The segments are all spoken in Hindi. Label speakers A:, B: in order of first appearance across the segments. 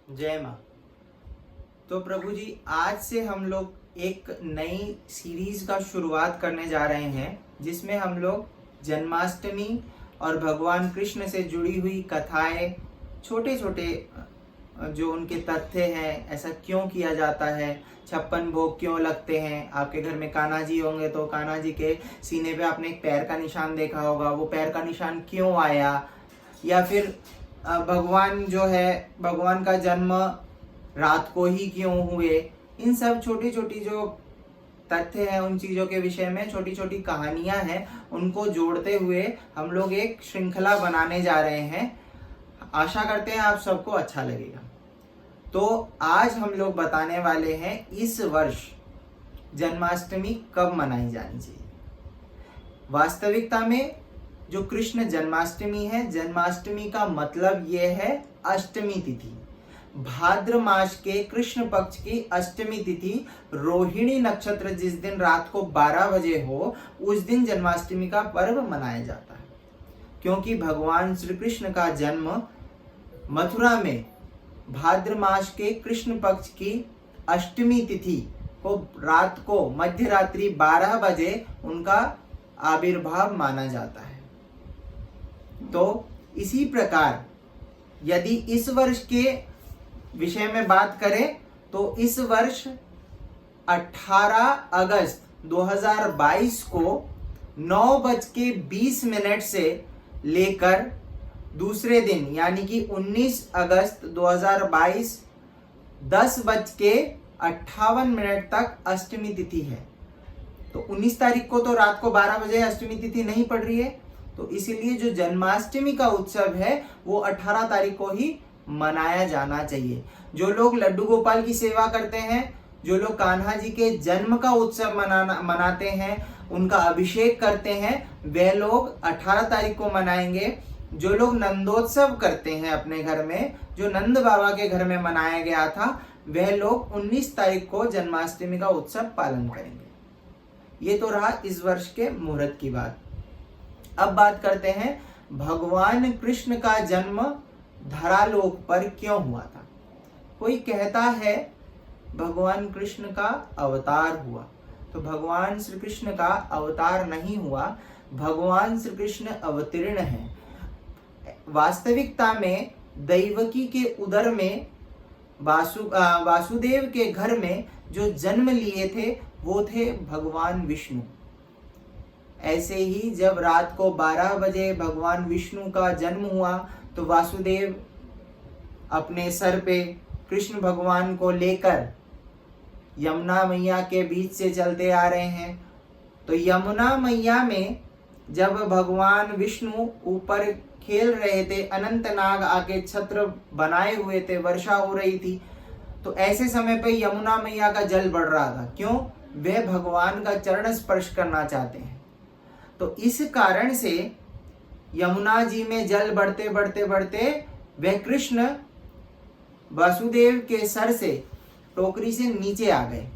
A: जय माँ। तो प्रभु जी, आज से हम लोग एक नई सीरीज का शुरुआत करने जा रहे हैं जिसमें हम लोग जन्माष्टमी और भगवान कृष्ण से जुड़ी हुई कथाएं, छोटे छोटे जो उनके तथ्य हैं, ऐसा क्यों किया जाता है, 56 भोग क्यों लगते हैं। आपके घर में कान्हा जी होंगे तो कान्हा जी के सीने पे आपने एक पैर का निशान देखा होगा, वो पैर का निशान क्यों आया, या फिर भगवान जो है, भगवान का जन्म रात को ही क्यों हुए। इन सब छोटी छोटी जो तथ्य हैं, उन चीजों के विषय में छोटी छोटी कहानियां हैं, उनको जोड़ते हुए हम लोग एक श्रृंखला बनाने जा रहे हैं। आशा करते हैं आप सबको अच्छा लगेगा। तो आज हम लोग बताने वाले हैं इस वर्ष जन्माष्टमी कब मनाई जानी चाहिए। वास्तविकता में जो कृष्ण जन्माष्टमी है, जन्माष्टमी का मतलब ये है अष्टमी तिथि। भाद्र मास के कृष्ण पक्ष की अष्टमी तिथि, रोहिणी नक्षत्र जिस दिन रात को 12 बजे हो, उस दिन जन्माष्टमी का पर्व मनाया जाता है। क्योंकि भगवान श्री कृष्ण का जन्म मथुरा में भाद्र मास के कृष्ण पक्ष की अष्टमी तिथि को रात को मध्य रात्रि 12 बजे उनका आविर्भाव माना जाता है। तो इसी प्रकार यदि इस वर्ष के विषय में बात करें तो इस वर्ष 18 अगस्त 2022 को 9:20 से लेकर दूसरे दिन यानी कि 19 अगस्त 2022 10:58 तक अष्टमी तिथि है। तो 19 तारीख को तो रात को 12 बजे अष्टमी तिथि नहीं पड़ रही है, तो इसीलिए जो जन्माष्टमी का उत्सव है वो 18 तारीख को ही मनाया जाना चाहिए। जो लोग लड्डू गोपाल की सेवा करते हैं, जो लोग कान्हा जी के जन्म का उत्सव मनाते हैं, उनका अभिषेक करते हैं, वे लोग 18 तारीख को मनाएंगे। जो लोग नंदोत्सव करते हैं अपने घर में, जो नंद बाबा के घर में मनाया गया था, वह लोग 19 तारीख को जन्माष्टमी का उत्सव पालन करेंगे। ये तो रहा इस वर्ष के मुहूर्त की बात। अब बात करते हैं भगवान कृष्ण का जन्म धरालोक पर क्यों हुआ था। कोई कहता है भगवान कृष्ण का अवतार हुआ, तो भगवान श्री कृष्ण का अवतार नहीं हुआ, भगवान श्री कृष्ण अवतीर्ण है। वास्तविकता में दैवकी के उदर में वासुदेव के घर में जो जन्म लिए थे वो थे भगवान विष्णु। ऐसे ही जब रात को 12 बजे भगवान विष्णु का जन्म हुआ तो वासुदेव अपने सर पे कृष्ण भगवान को लेकर यमुना मैया के बीच से चलते आ रहे हैं। तो यमुना मैया में जब भगवान विष्णु ऊपर खेल रहे थे, अनंत नाग आके छत्र बनाए हुए थे, वर्षा हो रही थी, तो ऐसे समय पे यमुना मैया का जल बढ़ रहा था। क्यों? वे भगवान का चरण स्पर्श करना चाहते हैं। तो इस कारण से यमुना जी में जल बढ़ते बढ़ते बढ़ते वे कृष्ण वासुदेव के सर से टोकरी से नीचे आ गए।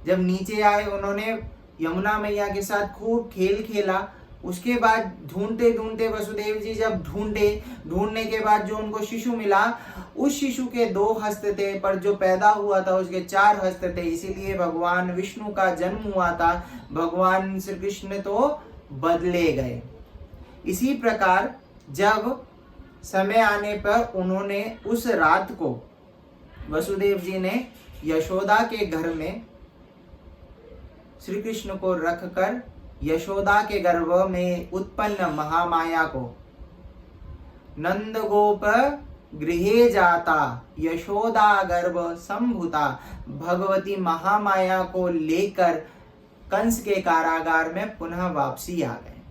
A: जब नीचे आए, उन्होंने यमुना मैया के साथ खूब खेल खेला। उसके बाद ढूंढते ढूंढते वसुदेव जी जब ढूंढने के बाद जो उनको शिशु मिला, उस शिशु के 2 हस्त थे, पर जो पैदा हुआ था उसके 4 हस्त थे। इसीलिए भगवान विष्णु का जन्म हुआ था। भगवान श्री कृष्ण तो बदले गए। इसी प्रकार जब समय आने पर उन्होंने उस रात को वसुदेव जी ने यशोदा के घर में श्री कृष्ण को रखकर यशोदा के गर्भ में उत्पन्न महामाया को नंद गोप गृहे जाता यशोदा गर्भ संभूता, भगवती महामाया को लेकर कंस के कारागार में पुनः वापसी आ गए।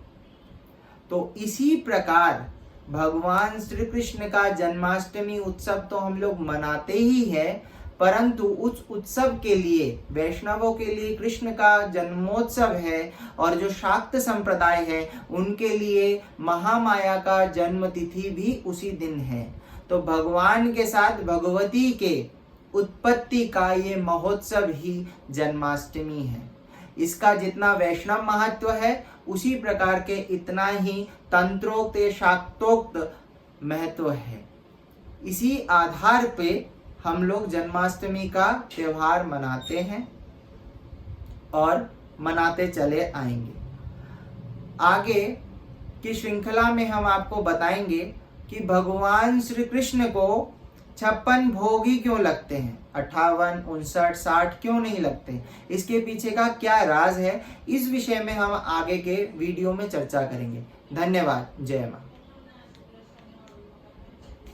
A: तो इसी प्रकार भगवान श्री कृष्ण का जन्माष्टमी उत्सव तो हम लोग मनाते ही है, परंतु उस उत्सव के लिए, वैष्णवों के लिए कृष्ण का जन्मोत्सव है, और जो शाक्त संप्रदाय है उनके लिए महामाया का जन्म तिथि भी उसी दिन है। तो भगवान के साथ भगवती के उत्पत्ति का ये महोत्सव ही जन्माष्टमी है। इसका जितना वैष्णव महत्व है, उसी प्रकार के इतना ही तंत्रोक्त शाक्तोक्त महत्व है। इसी आधार पे हम लोग जन्माष्टमी का त्योहार मनाते हैं और मनाते चले आएंगे। आगे की श्रृंखला में हम आपको बताएंगे कि भगवान श्री कृष्ण को 56 भोग ही क्यों लगते हैं, 58, 59, 60 क्यों नहीं लगते, इसके पीछे का क्या राज है, इस विषय में हम आगे के वीडियो में चर्चा करेंगे। धन्यवाद। जय मां।